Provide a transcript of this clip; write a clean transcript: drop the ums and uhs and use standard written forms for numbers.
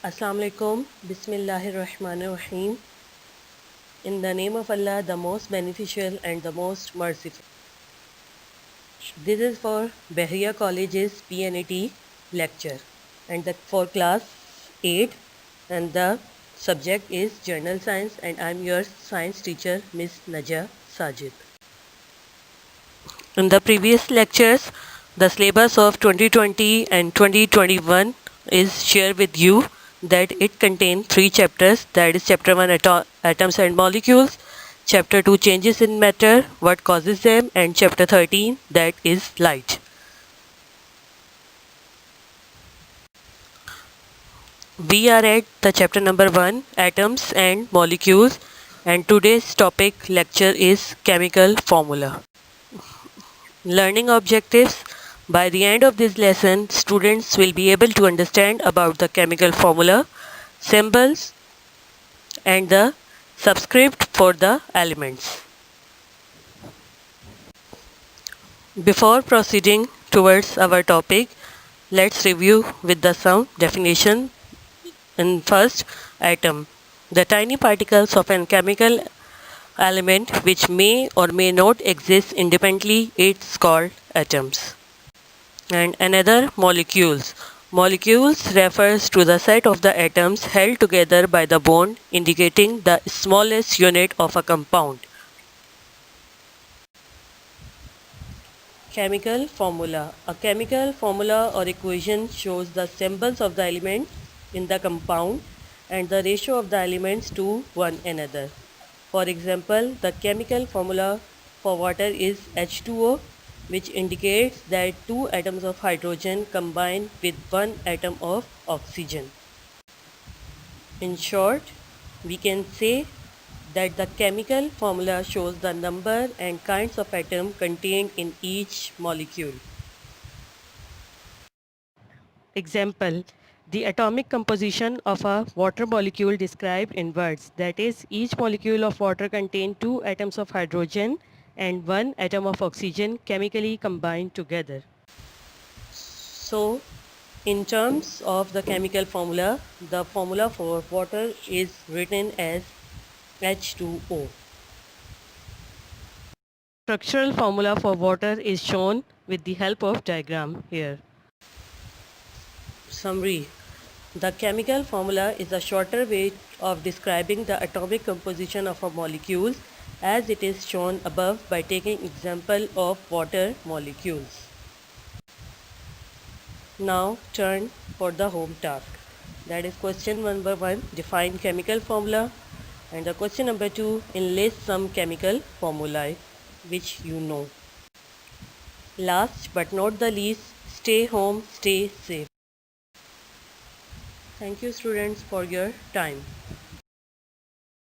Assalamu alaikum. Bismillahirrahmanirrahim. In the name of Allah, the most beneficial and the most merciful. This is for Bahriya College's PNET lecture and for class 8, and the subject is General Science, and I am your science teacher, Miss Naja Sajid. In the previous lectures, the syllabus of 2020 and 2021 is shared with you, that it contains 3 chapters, that is chapter 1 atoms and molecules, chapter 2 changes in matter, what causes them, and chapter 13, that is light. We are at the chapter number 1, atoms and molecules, and today's topic lecture is chemical formula. Learning objectives. By the end of this lesson, students will be able to understand about the chemical formula, symbols, and the subscript for the elements. Before proceeding towards our topic, let's review with the some definition. In first, atom. The tiny particles of a chemical element which may or may not exist independently, it's called atoms. And another, molecules. Molecules refers to the set of the atoms held together by the bond, indicating the smallest unit of a compound. Chemical formula. A chemical formula or equation shows the symbols of the elements in the compound and the ratio of the elements to one another. For example, the chemical formula for water is H2O, which indicates that 2 atoms of hydrogen combine with 1 atom of oxygen. In short, we can say that the chemical formula shows the number and kinds of atoms contained in each molecule. Example, the atomic composition of a water molecule described in words, that is, each molecule of water contains 2 atoms of hydrogen and 1 atom of oxygen chemically combined together. So, in terms of the chemical formula, the formula for water is written as H2O. Structural formula for water is shown with the help of diagram here. Summary. The chemical formula is a shorter way of describing the atomic composition of a molecule, as it is shown above by taking example of water molecules. Now turn for the home task. That is question number 1, define chemical formula, and the question number 2, enlist some chemical formulae which you know. Last but not the least, stay home, stay safe. Thank you students for your time.